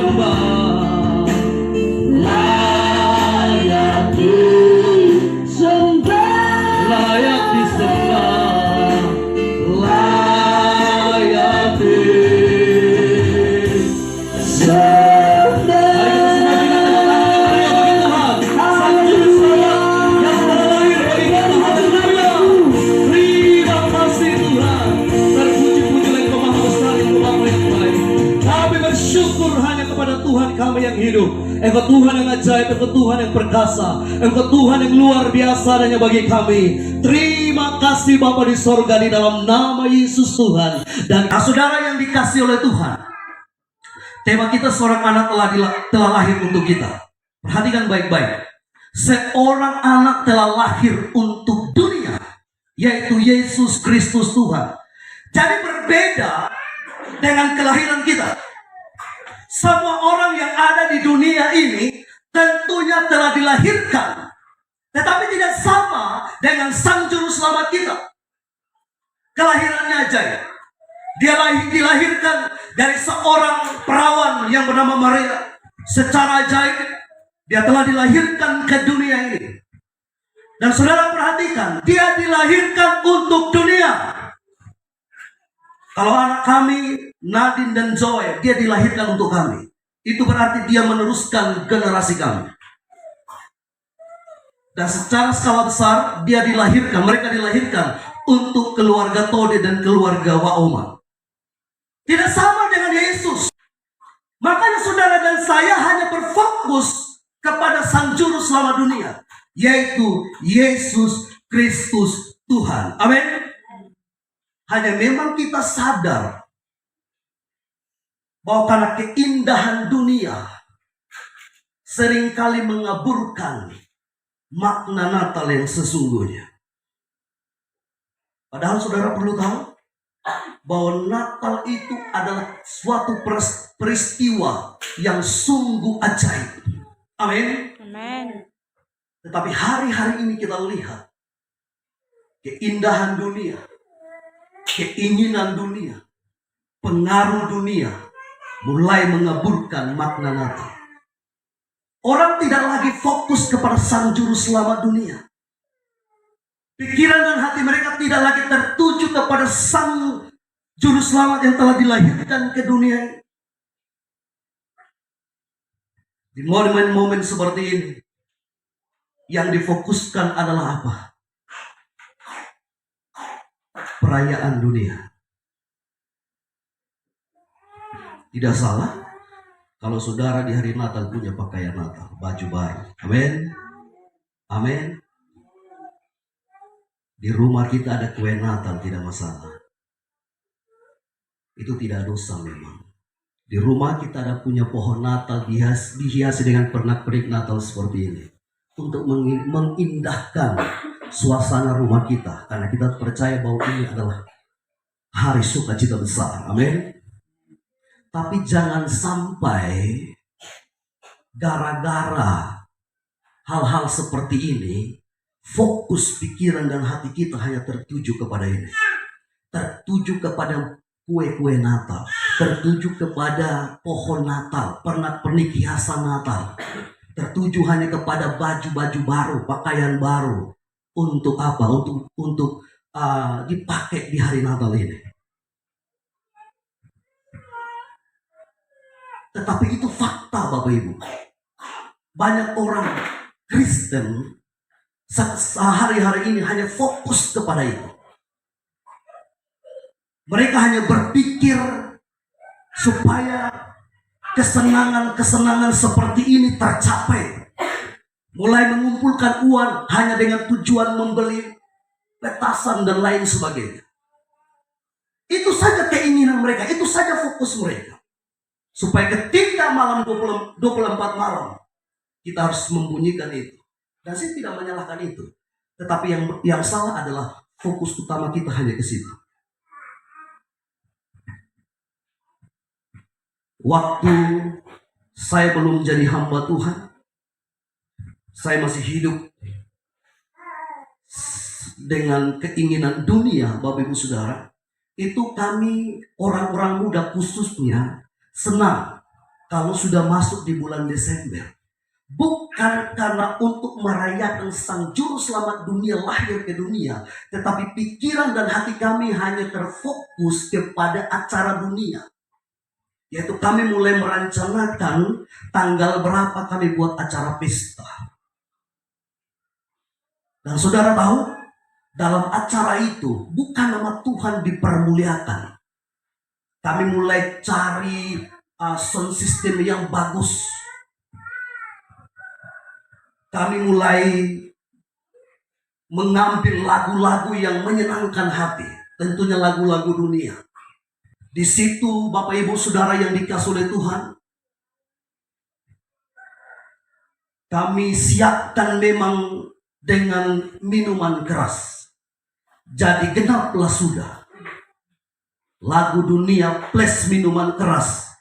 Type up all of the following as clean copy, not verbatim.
disembah, layak disembah, layak disembah, layak disembah. Tuhan kami yang hidup, Engkau Tuhan yang ajaib, Engkau Tuhan yang perkasa, Engkau Tuhan yang luar biasa hanya bagi kami. Terima kasih Bapa di sorga, di dalam nama Yesus Tuhan. Dan saudara yang dikasih oleh Tuhan, tema kita seorang anak telah lahir untuk kita. Perhatikan baik-baik. Seorang anak telah lahir untuk dunia, yaitu Yesus Kristus Tuhan. Jadi berbeda dengan kelahiran kita. Semua orang yang ada di dunia ini tentunya telah dilahirkan, tetapi tidak sama dengan Sang Juru Selamat kita. Kelahirannya ajaib. Dia dilahirkan dari seorang perawan yang bernama Maria. Secara ajaib, dia telah dilahirkan ke dunia ini. Dan saudara perhatikan, dia dilahirkan untuk dunia. Kalau anak kami, Nadine dan Zoe, dia dilahirkan untuk kami. Itu berarti dia meneruskan generasi kami. Dan secara skala besar, mereka dilahirkan untuk keluarga Tode dan keluarga Waoma. Tidak sama dengan Yesus. Makanya saudara dan saya hanya berfokus kepada Sang Juru Selamat dunia, yaitu Yesus Kristus Tuhan. Amin. Hanya memang kita sadar bahwa karena keindahan dunia seringkali mengaburkan makna Natal yang sesungguhnya. Padahal saudara perlu tahu bahwa Natal itu adalah suatu peristiwa yang sungguh ajaib. Amin. Amin. Tetapi hari-hari ini kita lihat keindahan dunia, keinginan dunia, pengaruh dunia mulai mengaburkan makna Natal. Orang tidak lagi fokus kepada Sang Juru Selamat dunia. Pikiran dan hati mereka tidak lagi tertuju kepada Sang Juru Selamat yang telah dilahirkan ke dunia ini. Di momen-momen seperti ini, yang difokuskan adalah apa? Perayaan dunia. Tidak salah kalau saudara di hari Natal punya pakaian Natal, baju baru. Amin. Amin. Di rumah kita ada kue Natal, tidak masalah. Itu tidak dosa memang. Di rumah kita ada punya pohon Natal dihiasi dengan pernak-pernik Natal seperti ini. Untuk mengindahkan suasana rumah kita. Karena kita percaya bahwa ini adalah hari sukacita besar. Amin. Tapi jangan sampai gara-gara hal-hal seperti ini, fokus pikiran dan hati kita hanya tertuju kepada ini. Tertuju kepada kue-kue Natal. Tertuju kepada pohon Natal, pernak-pernik hiasan Natal. Tertuju hanya kepada baju-baju baru, pakaian baru. Untuk apa? Untuk dipakai di hari Natal ini. Tetapi itu fakta Bapak Ibu. Banyak orang Kristen sehari-hari ini hanya fokus kepada itu. Mereka hanya berpikir supaya kesenangan-kesenangan seperti ini tercapai. Mulai mengumpulkan uang hanya dengan tujuan membeli petasan dan lain sebagainya. Itu saja keinginan mereka, itu saja fokus mereka. Supaya ketika malam 24 malam, kita harus membunyikan itu. Dan saya tidak menyalahkan itu. Tetapi yang salah adalah fokus utama kita hanya ke situ. Waktu saya belum jadi hamba Tuhan, saya masih hidup dengan keinginan dunia, Bapak Ibu Saudara. Itu kami orang-orang muda khususnya senang kalau sudah masuk di bulan Desember, bukan karena untuk merayakan Sang Juru Selamat dunia lahir ke dunia, tetapi pikiran dan hati kami hanya terfokus kepada acara dunia. Yaitu kami mulai merencanakan tanggal berapa kami buat acara pesta. Dan saudara tahu, dalam acara itu bukan nama Tuhan dipermuliakan. Kami mulai cari sound system yang bagus. Kami mulai mengambil lagu-lagu yang menyenangkan hati. Tentunya lagu-lagu dunia. Di situ Bapak Ibu Saudara yang dikasihi oleh Tuhan, kami siapkan memang dengan minuman keras. Jadi genaplah sudah lagu dunia plus minuman keras,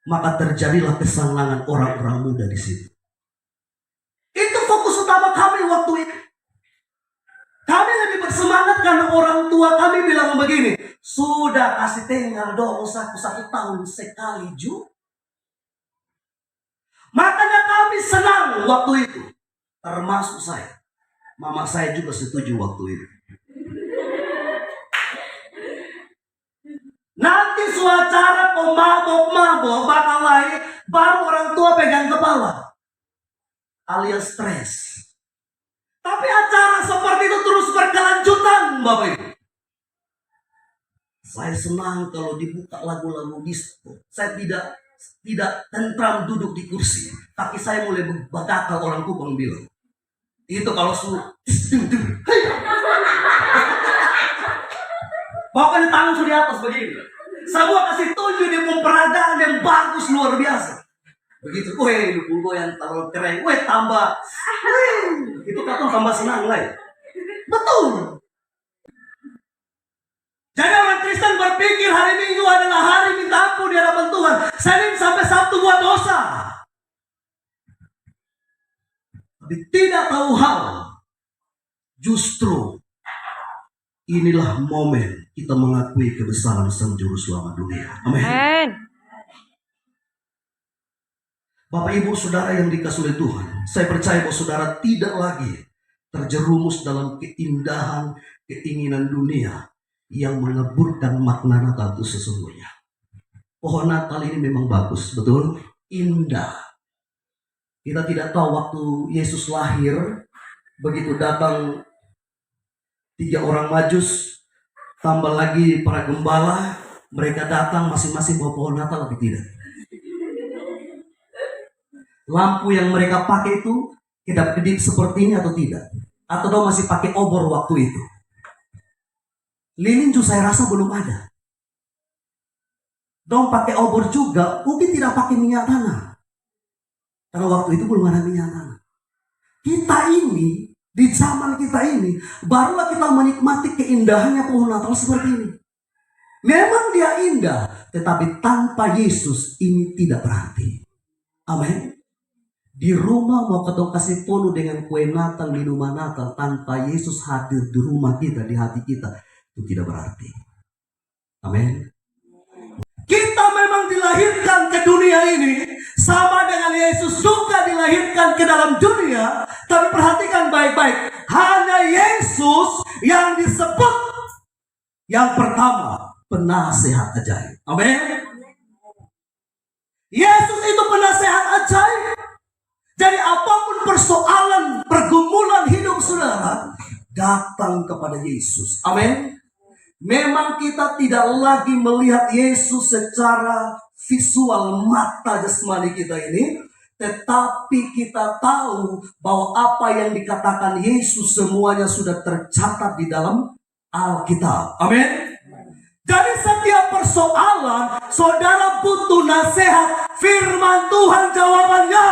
maka terjadilah kesenangan orang-orang muda di situ. Itu fokus utama kami waktu itu. Kami lebih bersemangat karena orang tua kami bilang begini, sudah kasih tinggal dong satu tahun sekali ju. Makanya kami senang waktu itu, termasuk saya. Mama saya juga setuju waktu itu. Nanti suacara kau mabok-mabok bakal lain, baru orang tua pegang kepala, alias stres. Tapi acara seperti itu terus berkelanjutan, Bapak Ibu. Saya senang kalau dibuka lagu-lagu disco. Saya tidak tentram duduk di kursi, kaki saya mulai bagakal, orang Kupang bilang. Itu kalau pokoknya tangan sudah di atas begini. Semua kasih tunjuk di peragaan yang bagus luar biasa. Begitu, dukung gue yang terlalu keren, tambah. Itu kata tambah senang lah. Betul. Jadi orang Kristen berpikir hari Minggu adalah hari minta ampun di hadapan Tuhan. Senin sampai Sabtu buat dosa. Tapi tidak tahu hal. Justru inilah momen kita mengakui kebesaran Sang Juru Selamat dunia. Amin. Bapak Ibu Saudara yang dikasihi oleh Tuhan, saya percaya bahwa saudara tidak lagi terjerumus dalam keindahan keinginan dunia yang mengeburkan makna Natal itu sesungguhnya. Pohon Natal ini memang bagus, betul? Indah. Kita tidak tahu waktu Yesus lahir, begitu datang 3 orang Majus, tambah lagi para gembala, mereka datang masing-masing bawa pohon Natal atau tidak? Lampu yang mereka pakai itu kedap-kedip seperti ini atau tidak? Atau dong masih pakai obor waktu itu? Lilin juga saya rasa belum ada. Dong pakai obor juga, mungkin tidak pakai minyak tanah. Karena waktu itu belum ada minyak tanah. Kita ini, di zaman kita ini, barulah kita menikmati keindahannya pohon Natal seperti ini. Memang dia indah, tetapi tanpa Yesus ini tidak berarti. Amin. Di rumah mau ketemu kasih penuh dengan kue Natal, minuman Natal, tanpa Yesus hadir di rumah kita, di hati kita, itu tidak berarti. Amin. Kita memang dilahirkan ke dunia ini sama dengan Yesus juga dilahirkan ke dalam dunia, tapi perhatikan baik-baik, hanya Yesus yang disebut yang pertama penasehat ajaib. Amin. Yesus itu penasehat ajaib. Jadi apapun persoalan, pergumulan hidup saudara, datang kepada Yesus. Amin. Memang kita tidak lagi melihat Yesus secara visual mata jasmani kita ini, tetapi kita tahu bahwa apa yang dikatakan Yesus semuanya sudah tercatat di dalam Alkitab. Amin. Jadi setiap persoalan, saudara butuh nasihat firman Tuhan jawabannya.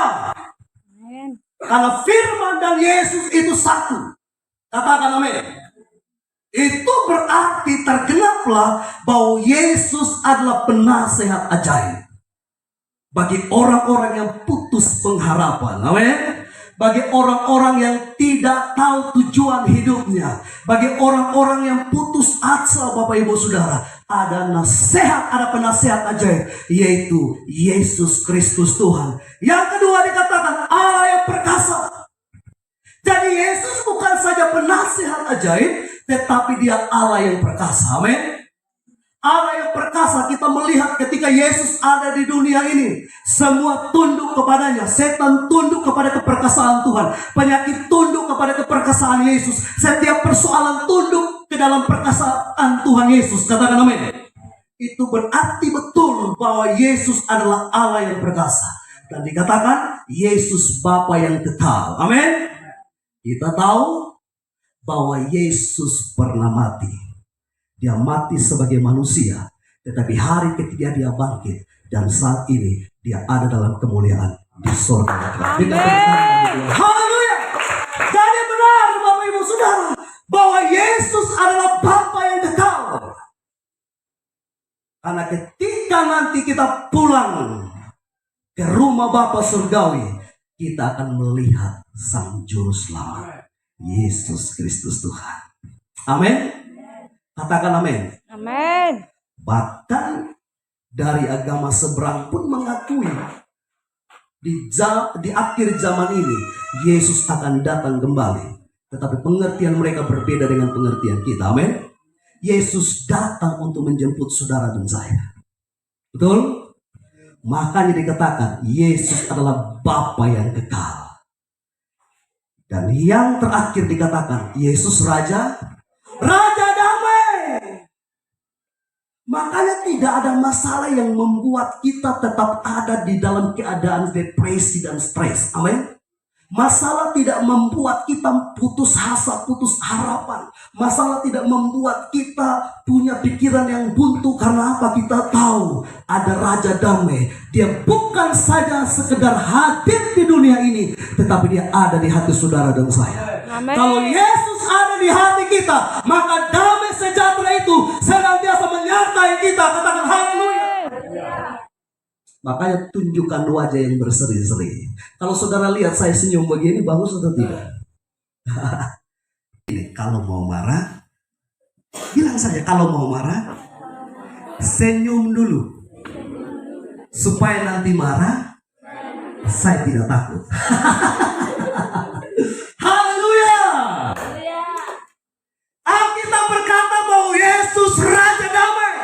Karena firman dan Yesus itu satu. Katakan amin. Itu berarti tergenaplah bahwa Yesus adalah penasehat ajaib bagi orang-orang yang putus pengharapan. Amin. Bagi orang-orang yang tidak tahu tujuan hidupnya, bagi orang-orang yang putus asa, Bapak Ibu Saudara, ada nasihat, ada penasehat ajaib, yaitu Yesus Kristus Tuhan. Yang kedua dikatakan Allah yang perkasa. Jadi Yesus bukan saja penasehat ajaib, tetapi dia Allah yang perkasa. Amin. Allah yang perkasa, kita melihat ketika Yesus ada di dunia ini, semua tunduk kepadanya. Setan tunduk kepada keperkasaan Tuhan, penyakit tunduk kepada keperkasaan Yesus, setiap persoalan tunduk ke dalam perkasaan Tuhan Yesus. Katakan amin. Itu berarti betul bahwa Yesus adalah Allah yang perkasa. Dan dikatakan Yesus Bapa yang kekal. Amin. Kita tahu bahwa Yesus pernah mati. Dia mati sebagai manusia, tetapi hari ketiga dia bangkit, dan saat ini dia ada dalam kemuliaan di surga. Haleluya. Jadi benar Bapak Ibu Saudara, bahwa Yesus adalah Bapa yang kekal. Karena ketika nanti kita pulang ke rumah Bapa surgawi, kita akan melihat Sang Juru Selamat, Yesus Kristus Tuhan. Amin. Katakan amin. Amin. Bahkan dari agama seberang pun mengakui di akhir zaman ini Yesus akan datang kembali. Tetapi pengertian mereka berbeda dengan pengertian kita. Amin. Yesus datang untuk menjemput saudara dan saya. Betul? Makanya dikatakan Yesus adalah Bapa yang kekal. Dan yang terakhir dikatakan Yesus Raja damai. Makanya tidak ada masalah yang membuat kita tetap ada di dalam keadaan depresi dan stres. Amin. Masalah tidak membuat kita putus asa, putus harapan. Masalah tidak membuat kita punya pikiran yang buntu. Karena apa? Kita tahu ada Raja Damai. Dia bukan saja sekedar hadir di dunia ini, tetapi dia ada di hati saudara dan saya. Amen. Kalau Yesus ada di hati kita, maka damai sejahtera itu senantiasa menyertai kita. Katakan haleluya. Makanya tunjukkan wajah yang berseri-seri. Kalau saudara lihat saya senyum begini, bagus atau tidak? Kalau mau marah, bilang saja kalau mau marah, senyum dulu. Supaya nanti marah, saya tidak takut. Haleluya. Alkitab berkata bahwa Yesus Raja Damai.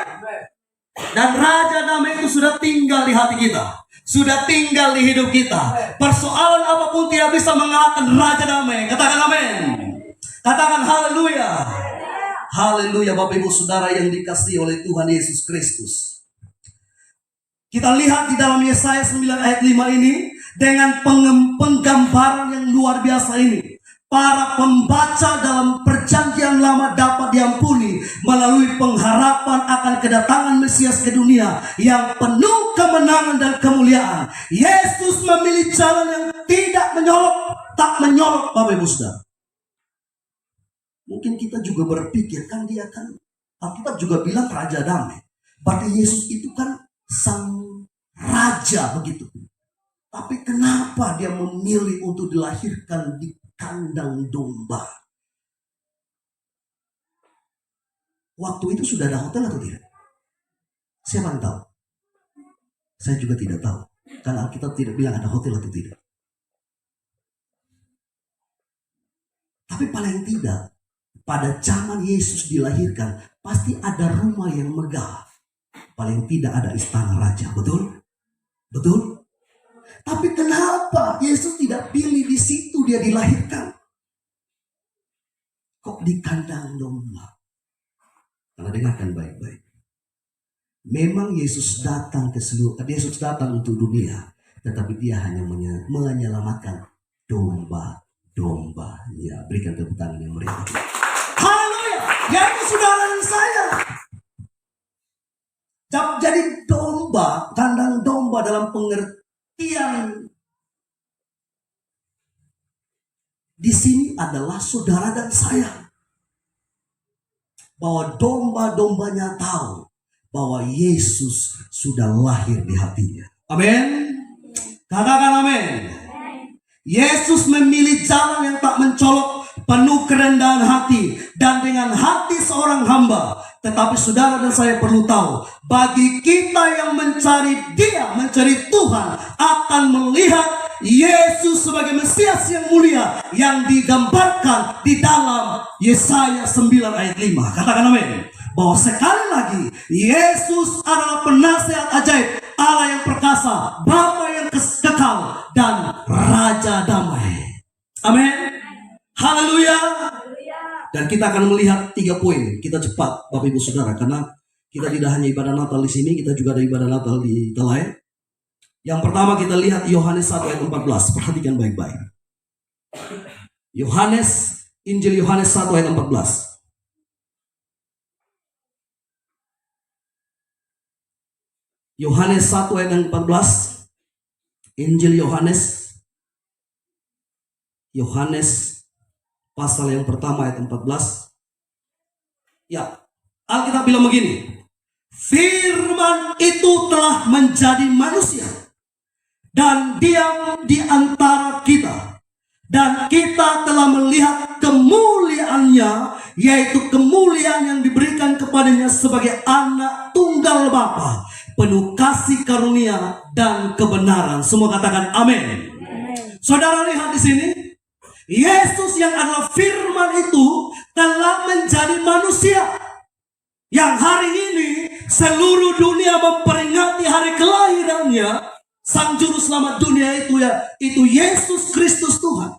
Dan Raja Damai itu sudah tinggal di hati kita, sudah tinggal di hidup kita. Persoalan apapun tidak bisa mengalahkan Raja Damai. Katakan amin. Katakan haleluya. Haleluya Bapak Ibu Saudara yang dikasihi oleh Tuhan Yesus Kristus. Kita lihat di dalam Yesaya 9 ayat 5 ini, dengan penggambaran yang luar biasa ini, para pembaca dalam perjanjian lama dapat diampuni melalui pengharapan akan kedatangan Mesias ke dunia yang penuh kemenangan dan kemuliaan. Yesus memilih jalan yang tidak menyolok, tak menyolok Bapak Ibu Saudara. Mungkin kita juga berpikir, kan dia kan, Alkitab juga bilang Raja Damai. Berarti Yesus itu kan Sang Raja begitu. Tapi kenapa dia memilih untuk dilahirkan di kandang domba? Waktu itu sudah ada hotel atau tidak? Siapa yang tahu? Saya juga tidak tahu. Karena Alkitab tidak bilang ada hotel atau tidak. Tapi paling tidak, pada zaman Yesus dilahirkan, pasti ada rumah yang megah. Paling tidak ada istana raja, betul? Betul? Tapi kenapa Yesus tidak pilih di situ dia dilahirkan? Kok di kandang domba? Karena dengarkan baik-baik. Memang Yesus datang Yesus datang untuk dunia, tetapi dia hanya menyelamatkan domba-dombanya. Berikan tepuk tangan yang meriah. Haleluya! Yaitu saudara dan saya. Jadi domba, kandang domba dalam pengertian di sini adalah saudara dan saya. Bahwa domba-dombanya tahu bahwa Yesus sudah lahir di hatinya. Amin. Katakan amin. Yesus memilih jalan yang tak mencolok, penuh kerendahan hati, dan dengan hati seorang hamba. Tetapi saudara dan saya perlu tahu, bagi kita yang mencari Dia, mencari Tuhan, akan melihat Yesus sebagai Mesias yang mulia yang digambarkan di dalam Yesaya 9 ayat 5. Katakan amin. Bahwa sekali lagi Yesus adalah penasihat ajaib, Allah yang perkasa, Bapa yang kekal, dan Raja damai. Amin. Haleluya. Dan kita akan melihat 3 poin. Kita cepat Bapak Ibu Saudara, karena kita tidak hanya ibadah Natal di sini, kita juga ada ibadah Natal di Telai. Yang pertama kita lihat Yohanes 1 ayat 14. Perhatikan baik-baik. Injil Yohanes 1 ayat 14. Yohanes 1 ayat 14. Injil Yohanes pasal yang pertama ayat 14. Ya, Alkitab bilang begini. Firman itu telah menjadi manusia dan diam di antara kita, dan kita telah melihat kemuliaannya, yaitu kemuliaan yang diberikan kepadanya sebagai anak tunggal Bapa, penuh kasih karunia dan kebenaran. Semua katakan amin. Saudara lihat di sini, Yesus yang adalah firman itu telah menjadi manusia, yang hari ini seluruh dunia memperingati hari kelahirannya. Sang juru selamat dunia itu Yesus Kristus Tuhan.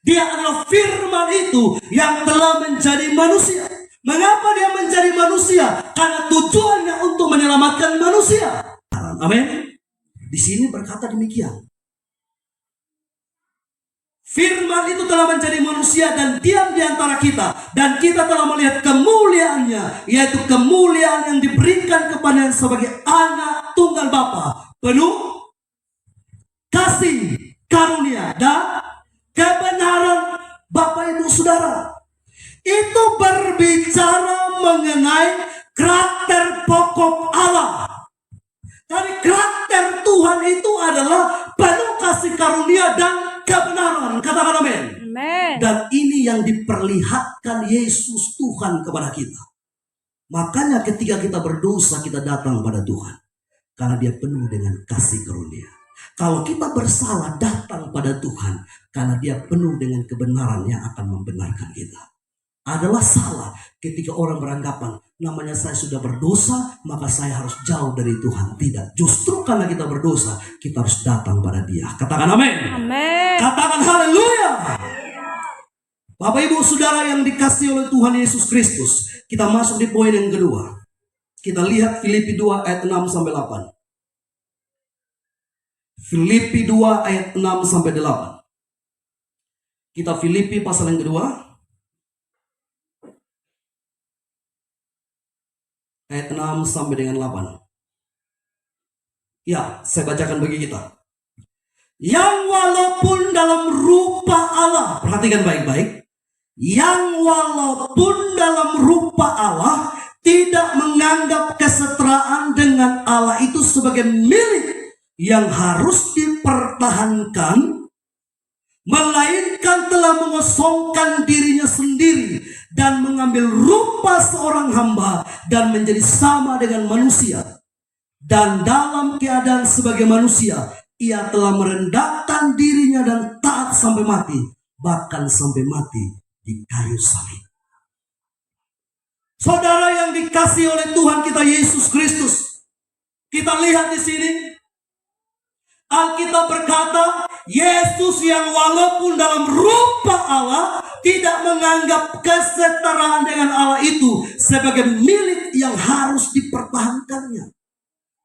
Dia adalah firman itu yang telah menjadi manusia. Mengapa dia menjadi manusia? Karena tujuannya untuk menyelamatkan manusia. Amin. Di sini berkata demikian. Firman itu telah menjadi manusia dan diam di antara kita, dan kita telah melihat kemuliaannya, yaitu kemuliaan yang diberikan kepadanya sebagai anak tunggal Bapa, penuh kasih karunia dan kebenaran. Bapak Ibu Saudara, itu berbicara mengenai karakter pokok Allah. Dari karakter Tuhan itu adalah penuh kasih karunia dan kebenaran. Katakan amin. Dan ini yang diperlihatkan Yesus Tuhan kepada kita. Makanya ketika kita berdosa, kita datang pada Tuhan, karena Dia penuh dengan kasih karunia. Kalau kita bersalah, datang pada Tuhan, karena Dia penuh dengan kebenaran yang akan membenarkan kita. Adalah salah ketika orang beranggapan, namanya saya sudah berdosa, maka saya harus jauh dari Tuhan. Tidak, justru karena kita berdosa, kita harus datang pada Dia. Katakan amin. Amin. Katakan haleluya. Bapak Ibu Saudara yang dikasihi oleh Tuhan Yesus Kristus, kita masuk di poin yang kedua. Kita lihat Filipi 2 ayat 6 sampai 8. Filipi 2 ayat 6 sampai 8. Kita Filipi pasal yang kedua, ayat 6 sampai dengan 8. Ya, saya bacakan bagi kita. Yang walaupun dalam rupa Allah, perhatikan baik-baik. Yang walaupun dalam rupa Allah, tidak menganggap kesetaraan dengan Allah itu sebagai milik yang harus dipertahankan, melainkan telah mengosongkan dirinya sendiri dan mengambil rupa seorang hamba dan menjadi sama dengan manusia. Dan dalam keadaan sebagai manusia, Ia telah merendahkan dirinya dan taat sampai mati, bahkan sampai mati di kayu salib. Saudara yang dikasihi oleh Tuhan kita Yesus Kristus, kita lihat di sini Alkitab berkata, Yesus yang walaupun dalam rupa Allah, tidak menganggap kesetaraan dengan Allah itu sebagai milik yang harus dipertahankannya.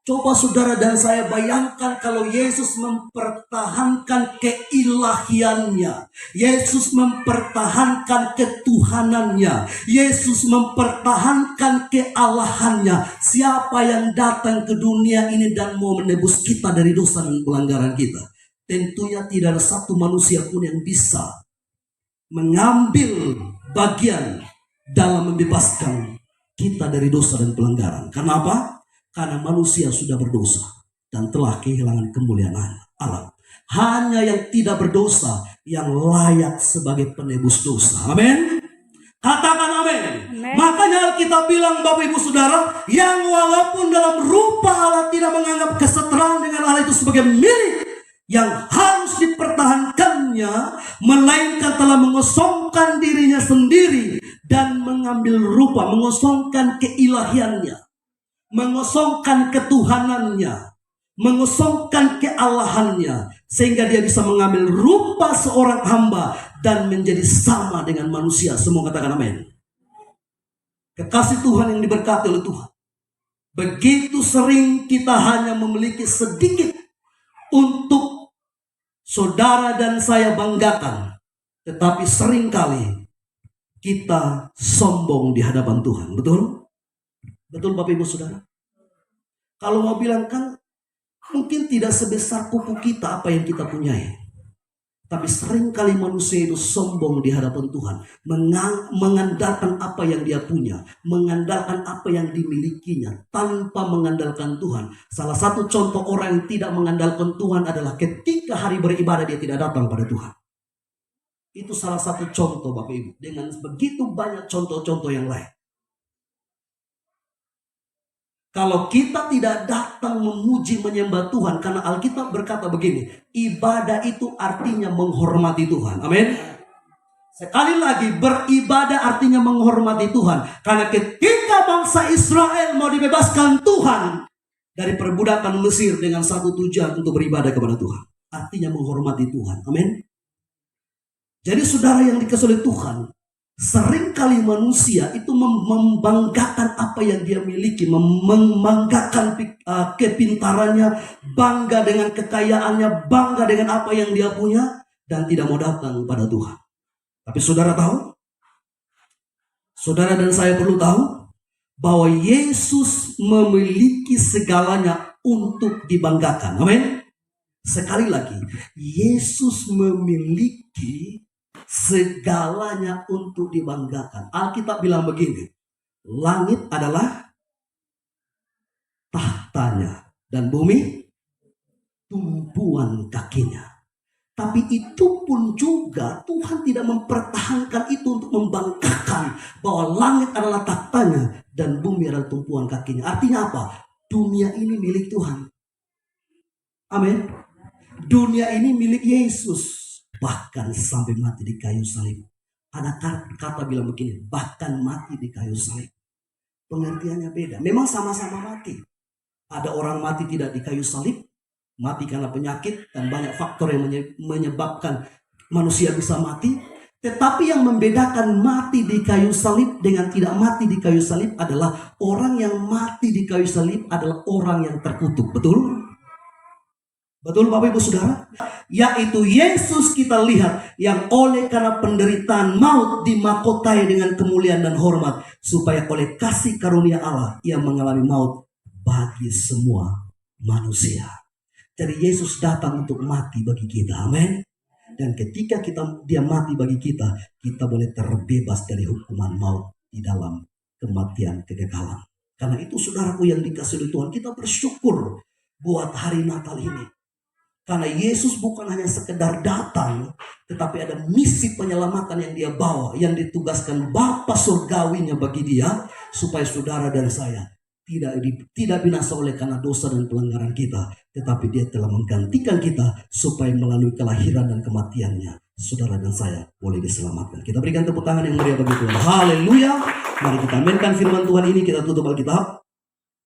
Coba saudara dan saya bayangkan kalau Yesus mempertahankan keilahiannya, Yesus mempertahankan ketuhanannya, Yesus mempertahankan kealahannya. Siapa yang datang ke dunia ini dan mau menebus kita dari dosa dan pelanggaran kita? Tentunya tidak ada satu manusia pun yang bisa mengambil bagian dalam membebaskan kita dari dosa dan pelanggaran. Karena apa? Karena manusia sudah berdosa dan telah kehilangan kemuliaan Allah. Hanya yang tidak berdosa yang layak sebagai penebus dosa. Amin. Katakan amin. Makanya Alkitab bilang, Bapak Ibu Saudara, yang walaupun dalam rupa Allah tidak menganggap kesetaraan dengan Allah itu sebagai milik yang harus dipertahankannya, melainkan telah mengosongkan dirinya sendiri dan mengambil rupa, mengosongkan keilahiannya, mengosongkan ketuhanannya, mengosongkan kealahannya, sehingga dia bisa mengambil rupa seorang hamba dan menjadi sama dengan manusia. Semua katakan amin. Kekasih Tuhan yang diberkati oleh Tuhan, begitu sering kita hanya memiliki sedikit untuk saudara dan saya banggakan, tetapi seringkali kita sombong di hadapan Tuhan. Betul? Betul Bapak Ibu Saudara? Kalau mau bilang kan mungkin tidak sebesar kuku kita apa yang kita punyai. Tapi seringkali manusia itu sombong di hadapan Tuhan. Mengandalkan apa yang dia punya. Mengandalkan apa yang dimilikinya. Tanpa mengandalkan Tuhan. Salah satu contoh orang yang tidak mengandalkan Tuhan adalah ketika hari beribadah dia tidak datang pada Tuhan. Itu salah satu contoh Bapak Ibu. Dengan begitu banyak contoh-contoh yang lain. Kalau kita tidak datang memuji menyembah Tuhan, karena Alkitab berkata begini, ibadah itu artinya menghormati Tuhan. Amin. Sekali lagi, beribadah artinya menghormati Tuhan. Karena ketika bangsa Israel mau dibebaskan Tuhan dari perbudakan Mesir dengan satu tujuan untuk beribadah kepada Tuhan, artinya menghormati Tuhan. Amin. Jadi saudara yang dikasihi oleh Tuhan, seringkali manusia itu membanggakan apa yang dia miliki, membanggakan kepintarannya, bangga dengan kekayaannya, bangga dengan apa yang dia punya, dan tidak mau datang pada Tuhan. Tapi saudara tahu, saudara dan saya perlu tahu, bahwa Yesus memiliki segalanya untuk dibanggakan. Amin. Sekali lagi, Yesus memiliki segalanya untuk dibanggakan. Alkitab bilang begini, langit adalah tahtanya dan bumi tumpuan kakinya. Tapi itu pun juga Tuhan tidak mempertahankan itu untuk membanggakan bahwa langit adalah tahtanya dan bumi adalah tumpuan kakinya. Artinya apa? Dunia ini milik Tuhan. Amin. Dunia ini milik Yesus. Bahkan sampai mati di kayu salib. Ada kata bilang begini, bahkan mati di kayu salib. Pengertiannya beda. Memang sama-sama mati. Ada orang mati tidak di kayu salib, mati karena penyakit dan banyak faktor yang menyebabkan manusia bisa mati. Tetapi yang membedakan mati di kayu salib dengan tidak mati di kayu salib adalah orang yang mati di kayu salib adalah orang yang terkutuk. Betul? Betul Bapak Ibu Saudara? Yaitu Yesus kita lihat yang oleh karena penderitaan maut dimakotai dengan kemuliaan dan hormat. Supaya oleh kasih karunia Allah ia mengalami maut bagi semua manusia. Jadi Yesus datang untuk mati bagi kita. Amin. Dan ketika dia mati bagi kita, kita boleh terbebas dari hukuman maut di dalam kematian kekekalan. Karena itu saudaraku yang dikasihi Tuhan, kita bersyukur buat hari Natal ini. Karena Yesus bukan hanya sekedar datang, tetapi ada misi penyelamatan yang dia bawa, yang ditugaskan Bapa surgawinya bagi dia, supaya saudara dan saya tidak binasa oleh karena dosa dan pelanggaran kita, tetapi dia telah menggantikan kita supaya melalui kelahiran dan kematiannya, saudara dan saya boleh diselamatkan. Kita berikan tepuk tangan yang meriah bagi Tuhan. Haleluya. Mari kita mainkan firman Tuhan ini, kita tutup Alkitab.